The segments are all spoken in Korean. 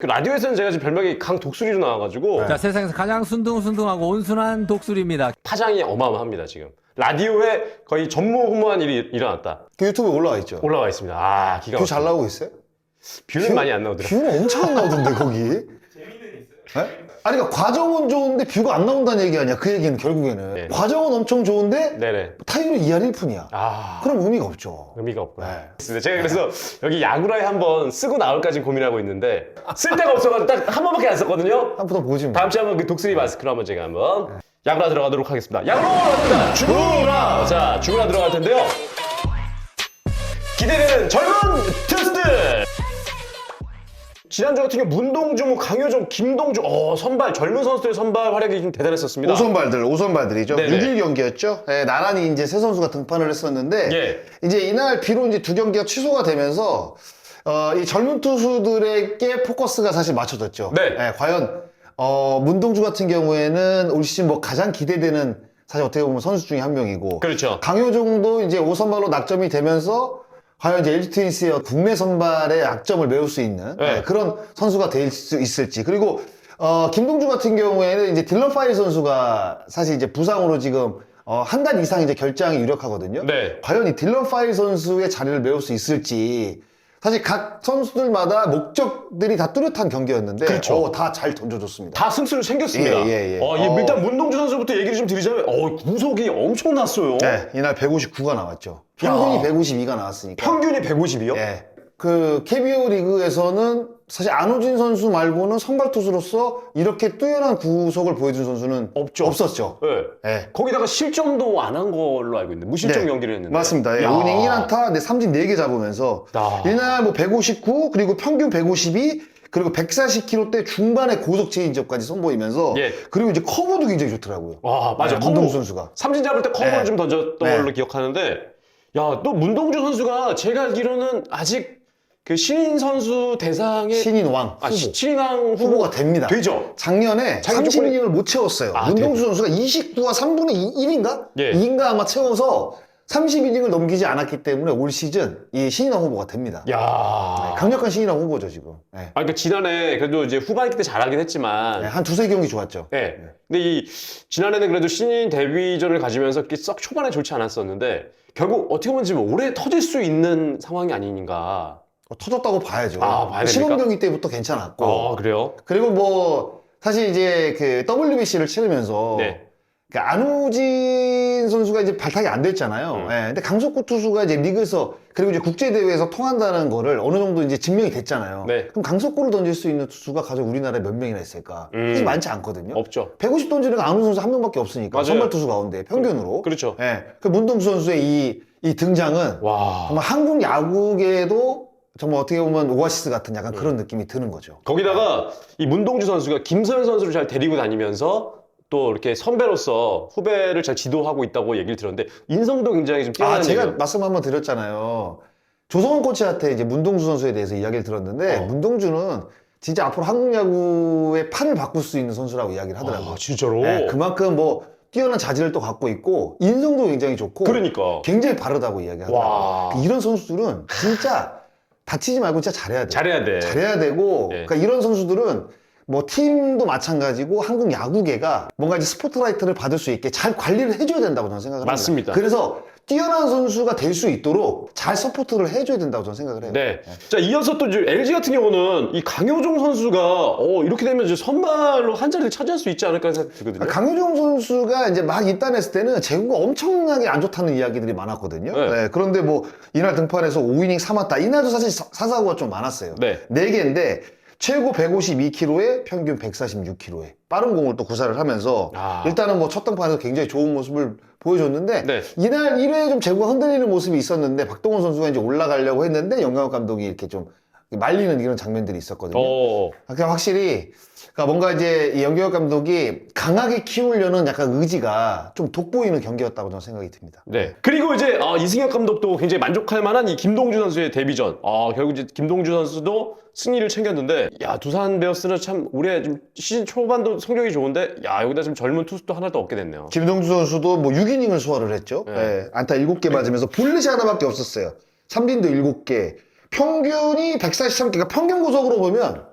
라디오에서는 제가 지금 별명이 강독수리로 나와가지고 자, 세상에서 가장 순둥순둥하고 온순한 독수리입니다. 파장이 어마어마합니다 지금. 라디오에 거의 전무후무한 일이 일어났다. 그 유튜브에 올라와 있죠. 올라와 있습니다. 아 기가 뷰 잘 막히다. 나오고 있어요? 뷰는 많이 안 나오더라고요. 뷰는 엄청 안 나오던데 거기. 재미는 있어요. 아니 그러니까 과정은 좋은데 뷰가 안 나온다는 얘기 아니야. 그 얘기는 결국에는 네. 과정은 엄청 좋은데 네네. 타율은 2할 1푼이야. 아 그럼 의미가 없죠. 의미가 없구나. 네. 제가 그래서 여기 야구라에 한번 쓰고 나올까지 고민하고 있는데 쓸 데가 없어가지고 딱 한 번밖에 안 썼거든요. 한 번 더 보시면. 다음 주에 한번 그 독수리 마스크로 한번 제가 한번 야구라 들어가도록 하겠습니다. 야구로 갑니다. 주구라. 자 주구라 들어갈 텐데요. 기대되는 젊은 투수들. 지난주 같은 경우 문동주, 강효정, 김동주 선발 젊은 선수들의 선발 활약이 좀 대단했었습니다. 오선발들이죠. 네네. 6일 경기였죠. 네, 나란히 이제 세 선수가 등판을 했었는데 예. 이제 이날 비로 이제 두 경기가 취소가 되면서 이 젊은 투수들에게 포커스가 사실 맞춰졌죠. 네. 과연 문동주 같은 경우에는 올 시즌 뭐 가장 기대되는 사실 어떻게 보면 선수 중에 한 명이고 그렇죠. 강효정도 이제 5선발로 낙점이 되면서 과연 이제 LG 트윈스의 국내 선발의 약점을 메울 수 있는 네. 그런 선수가 될 수 있을지. 그리고 김동주 같은 경우에는 이제 딜런 파일 선수가 사실 이제 부상으로 지금 한 달 이상 이제 결장이 유력하거든요. 네. 과연 이 딜런 파일 선수의 자리를 메울 수 있을지. 사실 각 선수들마다 목적들이 다 뚜렷한 경기였는데 그렇죠. 다 잘 던져줬습니다. 다 승수를 챙겼습니다. 예. 일단 문동주 선수부터 얘기를 좀 드리자면 구속이 엄청났어요. 네, 이날 159가 나왔죠. 평균이 152가 나왔으니까. 평균이 150이요? 예. 그 KBO 리그에서는 사실 안호진 선수 말고는 선발 투수로서 이렇게 뛰어난 구속을 보여준 선수는 없었죠. 네. 예. 거기다가 실점도 안 한 걸로 알고 있는데 무실점 네. 경기를 했는데 맞습니다. 예. 야. 5이닝 1안타, 삼진 4개 잡으면서 야. 이날 뭐 159 그리고 평균 152 그리고 140km대 중반의 고속 체인지업까지 선보이면서 예. 그리고 이제 커브도 굉장히 좋더라고요. 와 맞아. 네, 커브 문동주 선수가. 삼진 잡을 때 커브를 네. 좀 던졌던 네. 걸로 기억하는데 야 또 문동주 선수가 제가 알기로는 아직 그 신인 선수 대상의 신인왕 후보. 신인왕 후보가 됩니다. 되죠. 작년에 자기 30이닝을 못 채웠어요. 아, 문동주 선수가 29와 3분의 1인가? 예. 2인가 아마 채워서 30이닝을 넘기지 않았기 때문에 올 시즌 이 신인왕 후보가 됩니다. 야. 강력한 신인왕 후보죠, 지금. 네. 그러니까 지난해 그래도 이제 후반기 때 잘하긴 했지만 한 두세 경기 좋았죠. 네. 근데 이 지난해는 그래도 신인 데뷔전을 가지면서 이렇게 썩 초반에 좋지 않았었는데 결국 어떻게 보면 지금 올해 터질 수 있는 상황이 아닌가. 터졌다고 봐야죠. 아, 봐야 됩니까? 시범 경기 때부터 괜찮았고. 그래요? 그리고 뭐 사실 이제 그 WBC를 치르면서 네. 그 안우진 선수가 이제 발탁이 안 됐잖아요. 예, 근데 강속구 투수가 이제 리그에서 그리고 이제 국제 대회에서 통한다는 거를 어느 정도 이제 증명이 됐잖아요. 네. 그럼 강속구를 던질 수 있는 투수가 가장 우리나라에 몇 명이나 있을까? 사실 많지 않거든요. 없죠. 150 던지는 안우 선수 한 명밖에 없으니까 맞아요. 선발 투수 가운데 평균으로. 그렇죠. 예, 그 문동수 선수의 이 등장은 와. 정말 한국 야구계에도 정말 어떻게 보면 오아시스 같은 약간 그런 느낌이 드는 거죠. 거기다가 이 문동주 선수가 김서현 선수를 잘 데리고 다니면서 또 이렇게 선배로서 후배를 잘 지도하고 있다고 얘기를 들었는데 인성도 굉장히 좀 뛰어난 제가 얘기예요. 말씀 한번 드렸잖아요. 조성원 코치한테 이제 문동주 선수에 대해서 이야기를 들었는데 문동주는 진짜 앞으로 한국 야구의 판을 바꿀 수 있는 선수라고 이야기를 하더라고요. 진짜로? 네, 그만큼 뭐 뛰어난 자질을 또 갖고 있고 인성도 굉장히 좋고 그러니까. 굉장히 바르다고 이야기하더라고요. 와. 이런 선수들은 진짜 다치지 말고 진짜 잘해야 돼요. 잘해야 돼. 잘해야 되고 네. 그러니까 이런 선수들은 뭐 팀도 마찬가지고 한국 야구계가 뭔가 이제 스포트라이트를 받을 수 있게 잘 관리를 해줘야 된다고 저는 생각을 합니다. 맞습니다. 그래서 뛰어난 선수가 될 수 있도록 잘 서포트를 해줘야 된다고 저는 생각을 해요. 네. 자, 이어서 또 이제 LG 같은 경우는 이 강효종 선수가 이렇게 되면 이제 선발로 한 자리를 차지할 수 있지 않을까 생각이 들거든요. 강효종 선수가 이제 막 입단했을 때는 제구가 엄청나게 안 좋다는 이야기들이 많았거든요. 네. 네, 그런데 뭐 이날 등판해서 5이닝 3안타 이날도 사실 사사구가 좀 많았어요. 네. 4개인데 최고 152km에 평균 146km에 빠른 공을 또 구사를 하면서 일단은 뭐 첫 등판에서 굉장히 좋은 모습을 보여줬는데 네. 이날 1회에 좀 제구가 흔들리는 모습이 있었는데 박동원 선수가 이제 올라가려고 했는데 영광욱 감독이 이렇게 좀 말리는 이런 장면들이 있었거든요. 그러니까 확실히 그러니까 뭔가 이제 이 연경혁 감독이 강하게 키우려는 약간 의지가 좀 돋보이는 경기였다고 저는 생각이 듭니다. 네. 그리고 이제 이승엽 감독도 굉장히 만족할 만한 이 김동주 선수의 데뷔전. 결국 이제 김동주 선수도 승리를 챙겼는데, 야, 두산 베어스는 참 올해 좀 시즌 초반도 성적이 좋은데, 야, 여기다 지금 젊은 투수도 하나도 얻게 됐네요. 김동주 선수도 뭐 6이닝을 소화를 했죠. 네. 네, 안타 7개 맞으면서 볼넷이 하나밖에 없었어요. 삼진도 7개. 평균이 143개. 그러니까 평균 구속으로 보면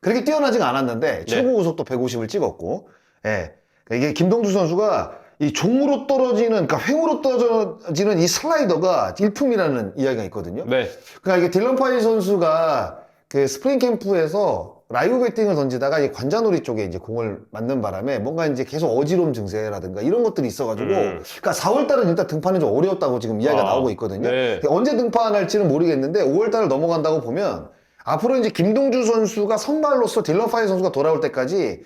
그렇게 뛰어나지가 않았는데 최고 구속도 150을 찍었고, 예. 그러니까 이게 김동주 선수가 이 종으로 떨어지는, 그러니까 횡으로 떨어지는 이 슬라이더가 일품이라는 이야기가 있거든요. 네. 그러니까 이게 딜런 파이 선수가 그 스프링 캠프에서 라이브 배팅을 던지다가 이 관자놀이 쪽에 이제 공을 맞는 바람에 뭔가 이제 계속 어지러움 증세라든가 이런 것들이 있어가지고, 그러니까 4월달은 일단 등판이 좀 어려웠다고 지금 이야기가 나오고 있거든요. 네. 언제 등판할지는 모르겠는데 5월달을 넘어간다고 보면 앞으로 이제 김동주 선수가 선발로서 딜런 파이 선수가 돌아올 때까지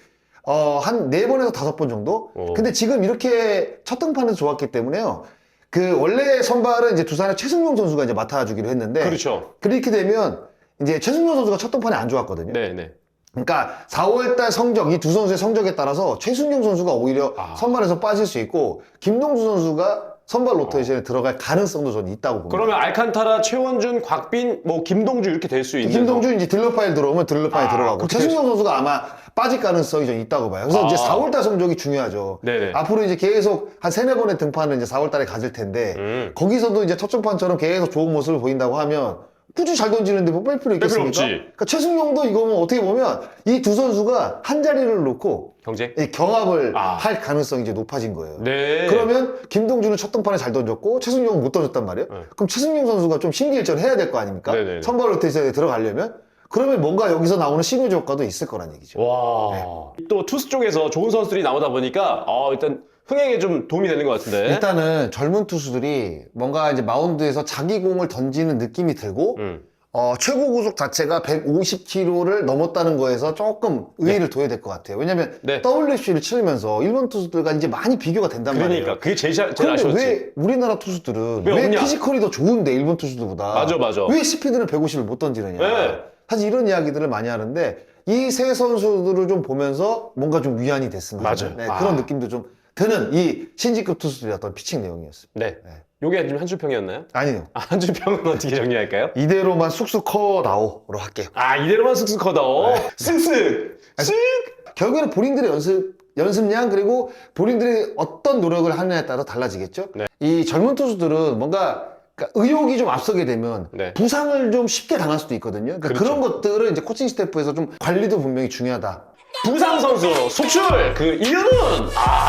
한 4번에서 5번 정도? 근데 지금 이렇게 첫 등판에서 좋았기 때문에요. 그 원래 선발은 이제 두산의 최승용 선수가 이제 맡아주기로 했는데, 그렇죠. 그렇게 되면 이제 최승용 선수가 첫 등판이 안 좋았거든요. 네네. 그러니까 4월달 성적, 이 두 선수의 성적에 따라서 최승용 선수가 오히려 선발에서 빠질 수 있고, 김동주 선수가 선발 로테이션에 들어갈 가능성도 저는 있다고 봅니다. 그러면 알칸타라, 최원준, 곽빈, 뭐 김동주 이렇게 될 수 있는. 김동주 이제 딜러파일 들어오면 딜러파일 들어가고, 그렇게 최승용 선수가 아마 빠질 가능성이 좀 있다고 봐요. 그래서 이제 4월달 성적이 중요하죠. 네네. 앞으로 이제 계속 한 3-4번의 등판을 이제 4월달에 가질 텐데, 거기서도 이제 첫 등판처럼 계속 좋은 모습을 보인다고 하면 꾸준히 잘 던지는데 뭐 뺄 필요 있겠습니까? 없지. 그러니까 최승용도 이거는 어떻게 보면 이 두 선수가 한 자리를 놓고 경쟁? 이 경합을 할 가능성이 이제 높아진 거예요. 네. 그러면 김동주는 첫 등판에 잘 던졌고 최승용은 못 던졌단 말이에요. 그럼 최승용 선수가 좀 심기일전 해야 될 거 아닙니까? 네네네. 선발 로테이션에 들어가려면? 그러면 뭔가 여기서 나오는 시너지 효과도 있을 거란 얘기죠. 와. 또 투수 쪽에서 좋은 선수들이 나오다 보니까 일단 흥행에 좀 도움이 되는 것 같은데. 일단은 젊은 투수들이 뭔가 이제 마운드에서 자기 공을 던지는 느낌이 들고, 최고 구속 자체가 150km를 넘었다는 거에서 조금 의의를 둬야 될 것 같아요. 왜냐면 WC를 치르면서 일본 투수들과 이제 많이 비교가 된단 말이에요. 그러니까 그게 제일 그런데 아쉬웠지. 왜 우리나라 투수들은 왜 왜 없냐? 피지컬이 더 좋은데 일본 투수들보다 맞아. 왜 스피드는 150을 못 던지느냐. 네. 사실 이런 이야기들을 많이 하는데 이 세 선수들을 좀 보면서 뭔가 좀 위안이 됐으면 하는, 맞아요. 그런 느낌도 좀 드는 이 신지급 투수들의 어떤 피칭 내용이었습니다. 네. 요게 지금 한줄평이었나요? 아니요. 한줄평은 어떻게 정리할까요? 이대로만 쑥쑥 커 나오로 할게요. 이대로만 쓱쓱 커다오. 쓱쓱. 쓱. 결국에는 본인들의 연습량, 그리고 본인들이 어떤 노력을 하느냐에 따라 달라지겠죠. 네. 이 젊은 투수들은 뭔가 그러니까 의욕이 좀 앞서게 되면 부상을 좀 쉽게 당할 수도 있거든요. 그러니까 그런 것들을 이제 코칭 스태프에서 좀 관리도 분명히 중요하다. 부상 선수 속출 그 이유는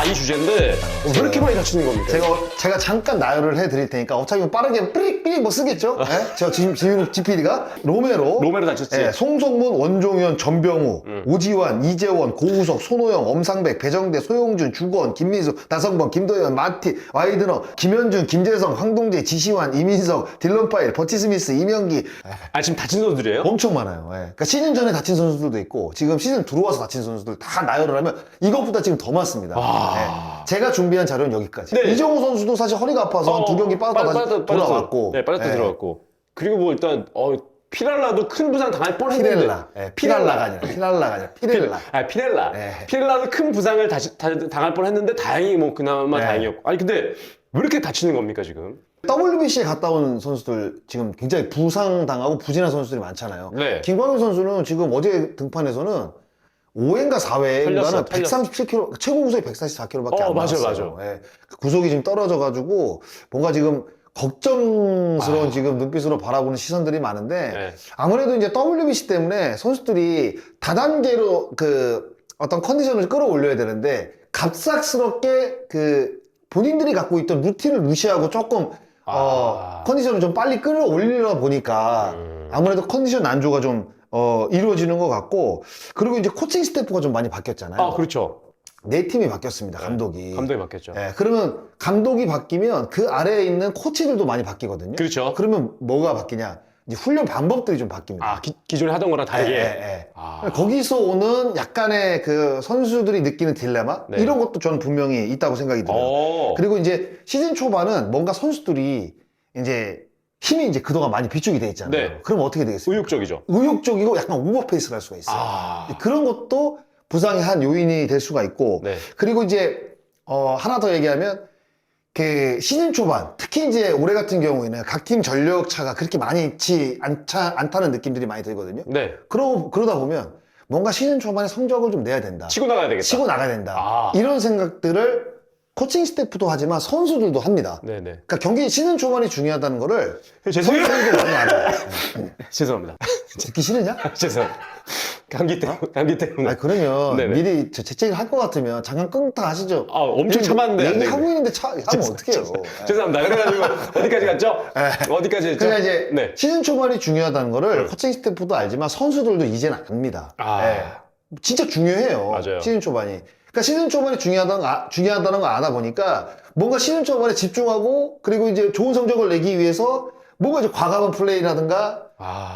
이 주제인데 왜 이렇게 많이 다치는 겁니까? 제가 잠깐 나열을 해드릴 테니까 어차피 빠르게 삐릭 뭐 쓰겠죠? 제가 지금 GPD가 로메로 다쳤지. 송성문, 원종현, 전병우, 오지환, 이재원, 고우석, 손호영, 엄상백, 배정대, 소용준, 주건, 김민수, 나성범, 김도현, 마티, 와이드너, 김현준, 김재성, 황동재, 지시환, 이민석, 딜런파일, 버티스미스, 이명기. 지금 다친 선수들이에요? 엄청 많아요. 그러니까 시즌 전에 다친 선수들도 있고 지금 시즌 들어와서 다친 선수들 다 나열을 하면 이것보다 지금 더 많습니다. 제가 준비한 자료는 여기까지. 이정우 선수도 사실 허리가 아파서 2경기 빠졌다 다시 돌아왔고. 빠졌다 들어갔고. 그리고 뭐 일단 피렐라도 큰 부상 당할 뻔했는데. 피랄라가 아니라 피렐라. 피렐라. 피렐라도 큰 부상을 당할 뻔했는데 다행히 뭐 그나마 다행이었고. 근데 왜 이렇게 다치는 겁니까 지금? WBC에 갔다 온 선수들 지금 굉장히 부상당하고 부진한 선수들이 많잖아요. 김광현 선수는 지금 어제 등판에서는 5회인가 4회인가는 137km, 최고 구속이 144km밖에 안 나왔어요. 맞아. 구속이 지금 떨어져가지고 뭔가 지금 걱정스러운 지금 눈빛으로 바라보는 시선들이 많은데 아무래도 이제 WBC 때문에 선수들이 다단계로 그 어떤 컨디션을 끌어올려야 되는데 갑작스럽게 그 본인들이 갖고 있던 루틴을 무시하고 조금 컨디션을 좀 빨리 끌어올리려 보니까 아무래도 컨디션 난조가 좀 이루어지는 것 같고, 그리고 이제 코칭 스태프가 좀 많이 바뀌었잖아요. 그렇죠. 네 팀이 바뀌었습니다. 감독이 바뀌었죠. 그러면 감독이 바뀌면 그 아래에 있는 코치들도 많이 바뀌거든요. 그렇죠. 그러면 뭐가 바뀌냐? 이제 훈련 방법들이 좀 바뀝니다. 기존에 하던 거랑 다르게. 거기서 오는 약간의 그 선수들이 느끼는 딜레마? 이런 것도 저는 분명히 있다고 생각이 들어요. 그리고 이제 시즌 초반은 뭔가 선수들이 이제 힘이 이제 그동안 많이 비축이 돼 있잖아요. 그럼 어떻게 되겠어요? 의욕적이죠. 의욕적이고 약간 오버페이스를 할 수가 있어요. 그런 것도 부상의 한 요인이 될 수가 있고, 그리고 이제 하나 더 얘기하면 그 시즌 초반, 특히 이제 올해 같은 경우에는 각 팀 전력 차가 그렇게 많지 않다는 느낌들이 많이 들거든요. 그러다 보면 뭔가 시즌 초반에 성적을 좀 내야 된다. 치고 나가야 되겠다. 치고 나가야 된다. 이런 생각들을 코칭 스태프도 하지만 선수들도 합니다. 그러니까 경기 시즌 초반이 중요하다는 거를 죄송해요. 선수들도 많이 알아요. 죄송합니다. 듣기 싫으냐? 죄송합니다. 감기 때문에. 아 그러면 네네. 미리 재채기를 할 것 같으면 잠깐 끊다 하시죠. 아, 엄청 참았는데. 안 얘기하고 되겠네. 있는데 하면 어떡해요. 죄송합니다. 그래가지고 어디까지 갔죠? 어디까지 했죠? 그러니까 이제 네. 시즌 초반이 중요하다는 거를 코칭 스태프도 알지만 선수들도 이제는 압니다. 아. 예. 진짜 중요해요. 맞아요. 시즌 초반이. 그러니까 시즌 초반이 중요하다는 걸 아다 보니까 뭔가 시즌 초반에 집중하고 그리고 이제 좋은 성적을 내기 위해서 뭔가 이제 과감한 플레이라든가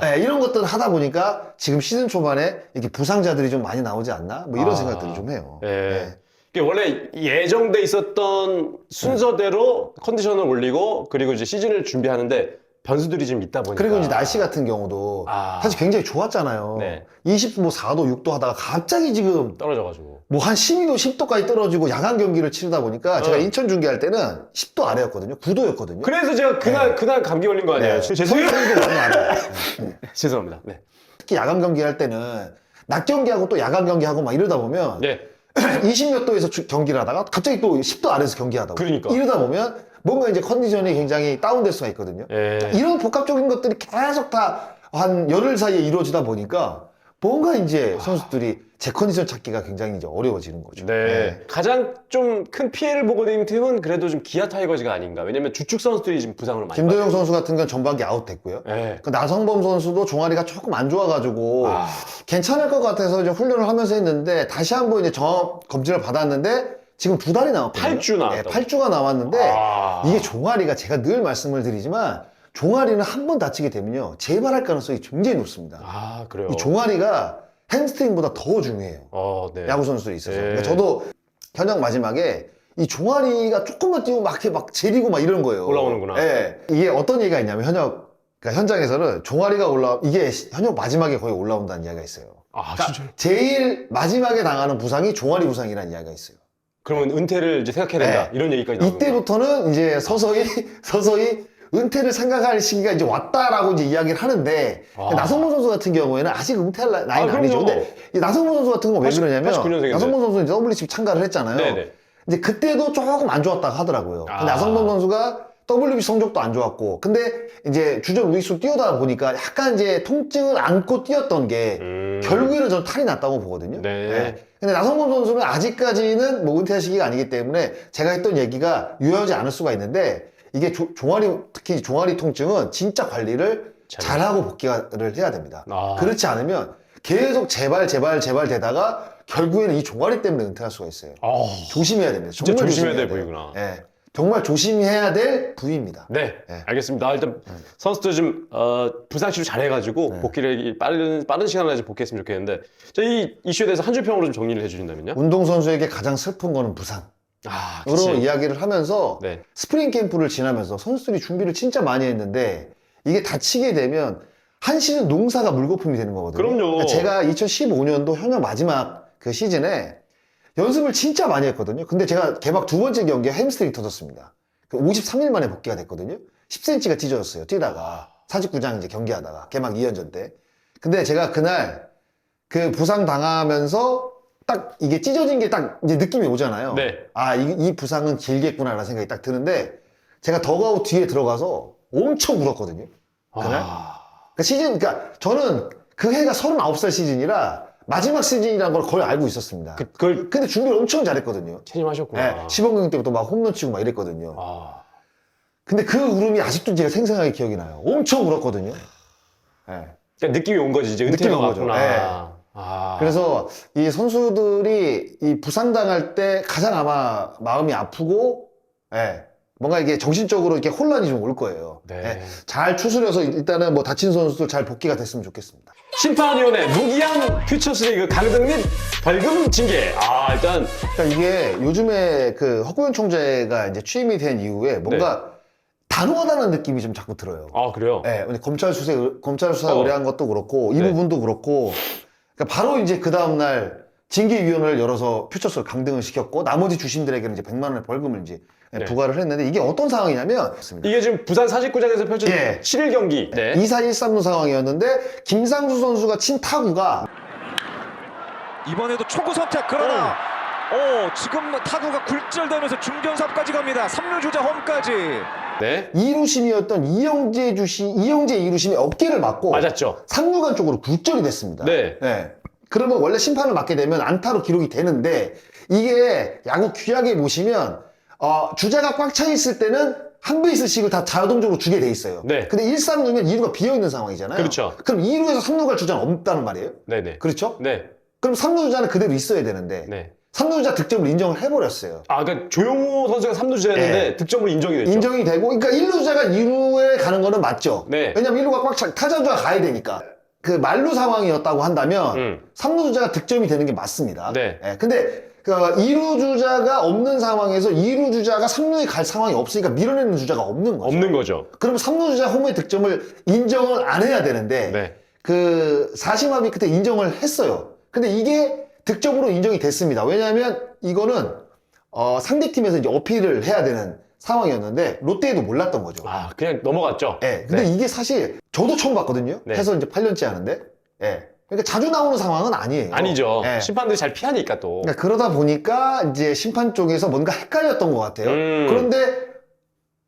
예, 이런 것들을 하다 보니까 지금 시즌 초반에 이렇게 부상자들이 좀 많이 나오지 않나? 뭐 이런 생각들을 좀 해요. 예. 예. 이게 원래 예정돼 있었던 순서대로 컨디션을 올리고 그리고 이제 시즌을 준비하는데 변수들이 좀 있다 보니까. 그리고 이제 날씨 같은 경우도 사실 굉장히 좋았잖아요. 네. 24도, 6도 하다가 갑자기 지금 떨어져가지고. 뭐 한 12도, 10도까지 떨어지고 야간 경기를 치르다 보니까 제가 인천 중계할 때는 10도 아래였거든요. 9도였거든요. 그래서 제가 그날 감기 걸린 거 아니에요? 네. 죄송해요. 선수들도 많이 알아요. 네. 죄송합니다. 네. 특히 야간 경기할 때는 낮 경기하고 또 야간 경기하고 막 이러다 보면 네. 20몇 도에서 경기를 하다가 갑자기 또 10도 아래에서 경기하다가 그러니까. 이러다 보면 뭔가 이제 컨디션이 굉장히 다운될 수가 있거든요. 예. 이런 복합적인 것들이 계속 다 한 열흘 사이에 이루어지다 보니까 뭔가 이제 선수들이 제 컨디션 찾기가 굉장히 이제 어려워지는 거죠. 네. 가장 좀 큰 피해를 보고 있는 팀은 그래도 좀 기아 타이거즈가 아닌가. 왜냐면 주축 선수들이 지금 부상으로 많이 김도영 선수 같은 건 전반기 아웃됐고요. 네. 그 나성범 선수도 종아리가 조금 안 좋아가지고 괜찮을 것 같아서 이제 훈련을 하면서 했는데 다시 한번 이제 정확 검진을 받았는데 지금 2달이 남았거든요. 8주 나왔다고. 8주가 남았는데 이게 종아리가 제가 늘 말씀을 드리지만 종아리는 한 번 다치게 되면요 재발할 가능성이 굉장히 높습니다. 아, 그래요? 이 종아리가 햄스트링보다 더 중요해요. 네. 야구 선수들이 있어서. 네. 그러니까 저도 현역 마지막에 이 종아리가 조금만 뛰고 막 이렇게 막 제리고 막 이런 거예요. 올라오는구나. 예. 이게 어떤 얘기가 있냐면 그러니까 현장에서는 종아리가 이게 현역 마지막에 거의 올라온다는 이야기가 있어요. 아, 그러니까 진짜요? 제일 마지막에 당하는 부상이 종아리 부상이라는 이야기가 있어요. 그러면 은퇴를 이제 생각해야 된다. 네. 이런 얘기까지 나오는 이때부터는 이제 서서히 은퇴를 생각할 시기가 이제 왔다라고 이제 이야기를 하는데 나성범 선수 같은 경우에는 아직 은퇴할 나이는 아니죠. 그럼요. 근데 이 나성범 선수 같은 건 왜 그러냐면 89년생인데. 나성범 선수는 이제 WBC 참가를 했잖아요. 네네. 이제 그때도 조금 안 좋았다고 하더라고요. 근데 나성범 선수가 WBC 성적도 안 좋았고 근데 이제 주전 루이스로 뛰어다 보니까 약간 이제 통증을 안고 뛰었던 게 결국에는 저는 탈이 났다고 보거든요. 네. 근데 나성범 선수는 아직까지는 뭐 은퇴할 시기가 아니기 때문에 제가 했던 얘기가 유효하지 않을 수가 있는데 이게 특히 종아리 통증은 진짜 관리를 잘하고 복귀를 해야 됩니다. 그렇지 않으면 계속 제발 되다가 결국에는 이 종아리 때문에 은퇴할 수가 있어요. 조심해야 됩니다. 진짜 정말 조심해야 될 돼요. 부위구나. 예. 정말 조심해야 될 부위입니다. 네, 네. 알겠습니다. 일단 선수들 좀 부상 치료 잘해가지고 복귀를 빠른 시간 안에 복귀했으면 좋겠는데 이 이슈에 대해서 한 줄 평으로 좀 정리를 해주신다면요? 운동선수에게 가장 슬픈 거는 부상. 으로 그치. 이야기를 하면서 네. 스프링 캠프를 지나면서 선수들이 준비를 진짜 많이 했는데 이게 다치게 되면 한 시즌 농사가 물거품이 되는 거거든요. 그럼요. 그러니까 제가 2015년도 현역 마지막 그 시즌에 연습을 진짜 많이 했거든요. 근데 제가 개막 두 번째 경기에 햄스트링이 터졌습니다. 53일 만에 복귀가 됐거든요. 10cm가 찢어졌어요. 뛰다가 사직구장 이제 경기하다가 개막 2연전 때. 근데 제가 그날 그 부상 당하면서 딱 이게 찢어진 게 딱 이제 느낌이 오잖아요. 네. 이 부상은 길겠구나라는 생각이 딱 드는데 제가 더그아웃 뒤에 들어가서 엄청 울었거든요. 그날. 그러니까 저는 그 해가 39살 시즌이라 마지막 시즌이라는 걸 거의 알고 있었습니다. 근데 준비를 엄청 잘했거든요. 체념하셨구나. 시범 경기 때부터 막 홈런 치고 막 이랬거든요. 근데 그 울음이 아직도 제가 생생하게 기억이 나요. 엄청 울었거든요. 네. 그러니까 느낌이 온 거지. 이제 느낌이 은퇴가 온 거죠. 왔구나. 그래서 이 선수들이 이 부상당할 때 가장 아마 마음이 아프고, 뭔가 이게 정신적으로 이렇게 혼란이 좀 올 거예요. 네. 잘 추스려서 일단은 뭐 다친 선수들 잘 복귀가 됐으면 좋겠습니다. 심판위원회 무기한 퓨처스리그 강등 및 벌금 징계. 일단 그러니까 이게 요즘에 그 허구현 총재가 이제 취임이 된 이후에 뭔가 단호하다는 느낌이 좀 자꾸 들어요. 그래요? 검찰 수사 의뢰한 것도 그렇고, 이 부분도 그렇고, 그러니까 바로 이제 그 다음날 징계위원회를 열어서 퓨처스를 강등을 시켰고, 나머지 주심들에게는 이제 100만 원의 벌금을 이제 부과를 했는데, 이게 어떤 상황이냐면, 이게 지금 부산 사직구장에서 펼쳐진 예. 7일 경기. 네. 2사 1삼루 상황이었는데, 김상수 선수가 친 타구가, 이번에도 초구 선택 그러나 지금 타구가 굴절되면서 중견삽까지 갑니다. 3루 주자 홈까지. 네. 2루심이었던 이영재 2루심의 어깨를 맞고, 맞았죠. 3루간 쪽으로 굴절이 됐습니다. 네. 그러면 원래 심판을 맡게 되면 안타로 기록이 되는데 이게 야구 규약에 보시면 주자가 꽉 차 있을 때는 한 베이스씩을 다 자동적으로 주게 돼 있어요. 네. 근데 1, 3루면 2루가 비어 있는 상황이잖아요. 그렇죠. 그럼 2루에서 3루 갈 주자는 없다는 말이에요. 네네. 그렇죠? 네. 그럼 3루 주자는 그대로 있어야 되는데 네. 3루 주자 득점을 인정을 해버렸어요. 아, 그러니까 조용호 선수가 3루주자였는데 네. 득점으로 인정이 됐죠. 인정이 되고, 그러니까 1루 주자가 2루에 가는 거는 맞죠. 네. 왜냐면 1루가 꽉 차, 타자주가 가야 되니까. 그 만루 상황이었다고 한다면 3루 주자가 득점이 되는 게 맞습니다. 네. 근데 그 2루 주자가 없는 상황에서 2루 주자가 3루에 갈 상황이 없으니까 밀어내는 주자가 없는 거죠. 없는 거죠. 그러면 3루 주자 홈의 득점을 인정을 안 해야 되는데 네. 그 사심합의 끝에 인정을 했어요. 근데 이게 득점으로 인정이 됐습니다. 왜냐하면 이거는 상대팀에서 이제 어필을 해야 되는 상황이었는데 롯데에도 몰랐던 거죠. 아, 그냥 넘어갔죠. 예. 근데 이게 사실 저도 처음 봤거든요. 네. 해서 이제 8년째 하는데. 예. 그러니까 자주 나오는 상황은 아니에요. 아니죠. 예. 심판들이 잘 피하니까 또. 그러니까 그러다 보니까 이제 심판 쪽에서 뭔가 헷갈렸던 것 같아요. 그런데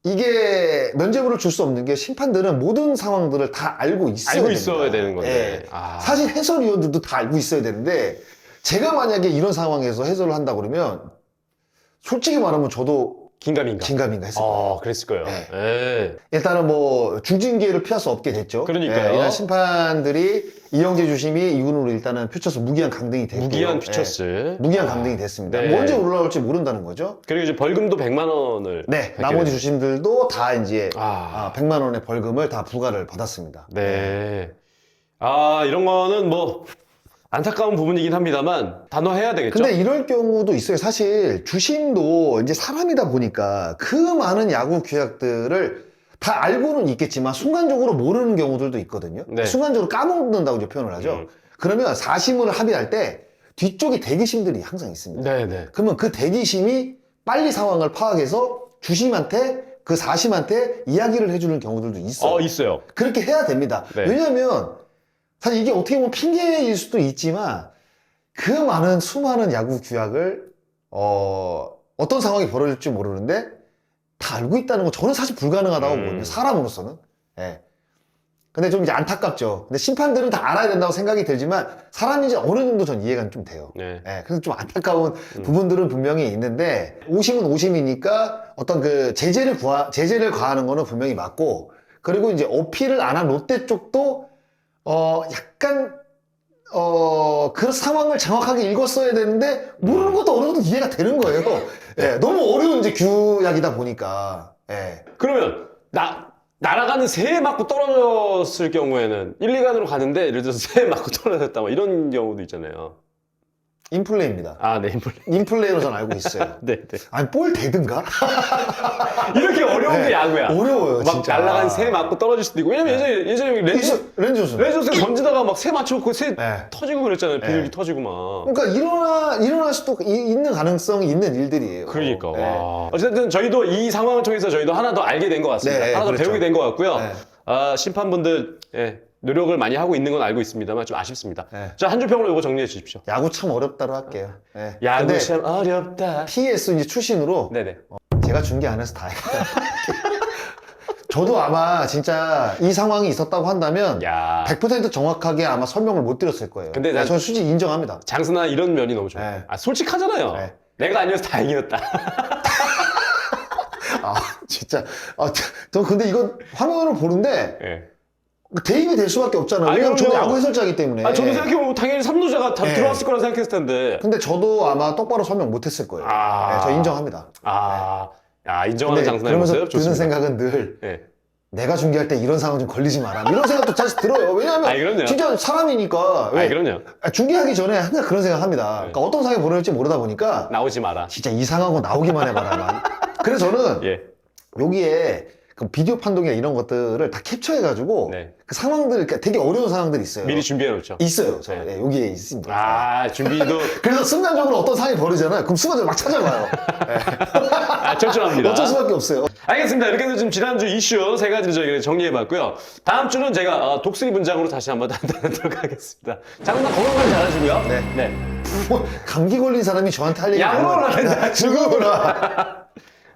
이게 면죄부를 줄 수 없는 게 심판들은 모든 상황들을 다 알고 있어야 알고 됩니다. 있어야 되는 건데. 예. 아. 사실 해설위원들도 다 알고 있어야 되는데 제가 만약에 이런 상황에서 해설을 한다 그러면 솔직히 말하면 저도 긴가민가. 긴가민가 했을 거예요. 그랬을 거예요. 네. 예. 일단은 뭐 중징계를 피할 수 없게 됐죠. 그러니까요. 이날 심판들이 이영재 주심이 이군으로 일단은 퓨처스 무기한 강등이 됐고요. 무기한 퓨처스. 무기한 강등이 됐습니다. 네. 뭐 언제 올라올지 모른다는 거죠. 그리고 이제 벌금도 100만 원을. 네, 나머지 주심들도 다 이제 아. 100만 원의 벌금을 다 부과를 받았습니다. 네. 아, 이런 거는 뭐 안타까운 부분이긴 합니다만 단호해야 되겠죠. 근데 이럴 경우도 있어요. 사실 주심도 이제 사람이다 보니까 그 많은 야구 규약들을 다 알고는 있겠지만 순간적으로 모르는 경우들도 있거든요. 네. 순간적으로 까먹는다고 이제 표현을 하죠. 그러면 사심을 합의할 때 뒤쪽에 대기심들이 항상 있습니다. 네네. 그러면 그 대기심이 빨리 상황을 파악해서 주심한테 그 사심한테 이야기를 해주는 경우들도 있어요. 있어요. 그렇게 해야 됩니다. 네. 왜냐하면 사실 이게 어떻게 보면 핑계일 수도 있지만 그 많은 수많은 야구 규약을 어떤 상황이 벌어질지 모르는데 다 알고 있다는 건 저는 사실 불가능하다고 보거든요. 사람으로서는. 예. 근데 좀 이제 안타깝죠. 근데 심판들은 다 알아야 된다고 생각이 들지만 사람인지 어느 정도 전 이해가 좀 돼요. 네. 예. 그래서 좀 안타까운 부분들은 분명히 있는데 오심은 오심이니까 어떤 그 제재를 가하는 거는 분명히 맞고 그리고 이제 어필을 안 한 롯데 쪽도 약간, 그 상황을 정확하게 읽었어야 되는데, 모르는 것도 어느 정도 이해가 되는 거예요. 예, 너무 어려운 이제 규약이다 보니까. 예. 그러면 날아가는 새에 맞고 떨어졌을 경우에는 1, 2간으로 가는데 예를 들어서 새에 맞고 떨어졌다 뭐 이런 경우도 있잖아요. 인플레이입니다. 아, 네, 인플레이. 인플레이로 전 알고 있어요. 네, 네. 아니, 볼 되든가? 이렇게 어려운 게 네, 야구야. 어려워요, 막 진짜. 날아간 새 맞고 떨어질 수도 있고. 왜냐면 예전에 렌즈슨. 레이저스가 던지다가 막 새 맞춰놓고 새 네. 터지고 그랬잖아요. 비둘기 터지고 막. 그러니까 일어날 수도 있는 가능성이 있는 일들이에요. 그러니까. 네. 와. 어쨌든 저희도 이 상황을 통해서 저희도 하나 더 알게 된 것 같습니다. 네, 하나 더 그렇죠. 배우게 된 것 같고요. 네. 심판분들 노력을 많이 하고 있는 건 알고 있습니다만 좀 아쉽습니다. 네. 자, 한 줄 평으로 이거 정리해 주십시오. 야구 참 어렵다로 할게요. 네. 야구 근데 참 어렵다. PS 이제 출신으로 네네. 제가 중계 안 해서 다행이다. 저도 아마 진짜 이 상황이 있었다고 한다면 야. 100% 정확하게 아마 설명을 못 드렸을 거예요. 근데 난- 저는 솔직히 인정합니다. 장순아 이런 면이 너무 좋아요. 네. 솔직하잖아요. 네. 내가 아니어서 다행이었다. 진짜. 저 근데 이거 화면으로 보는데 예. 대입이 될 수밖에 없잖아요. 아니, 왜냐면 저도 그럼요. 야구 해설자이기 때문에. 저도 생각해보면 당연히 3루자가 다 네. 들어왔을 거라 생각했을 텐데. 근데 저도 아마 똑바로 설명 못 했을 거예요. 아. 네, 저 인정합니다. 인정하는 근데 장순아의 그러면서 모습 드는 좋습니다. 생각은 늘 예. 내가 중계할 때 이런 상황 좀 걸리지 마라. 이런 생각도 사실 들어요. 왜냐하면 그럼요. 진짜 사람이니까. 왜? 그럼요. 중계하기 전에 항상 그런 생각합니다. 그러니까 어떤 상황이 벌어질지 모르다 보니까 나오지 마라. 진짜 이상한 거 나오기만 해봐라. 그래서 저는 예. 여기에 그 비디오 판독이나 이런 것들을 다 캡처해가지고 네. 그 상황들, 그러니까 되게 어려운 상황들이 있어요. 미리 준비해놓죠. 있어요. 저 네. 여기에 있습니다. 준비도 그래서 순간적으로 어떤 상황이 벌어지잖아요. 그럼 순간적으로 막 찾아봐요. 철저합니다. 어쩔 수밖에 없어요. 알겠습니다. 이렇게 해서 지금 지난주 이슈 3가지를 저희가 정리해봤고요. 다음 주는 제가 독수리 분장으로 다시 한번 단단하도록 하겠습니다. 장훈아 건강 잘하시고요. 네. 네. 감기 걸린 사람이 저한테 할 얘기 약으로 아니에요. 하는데 지금으로.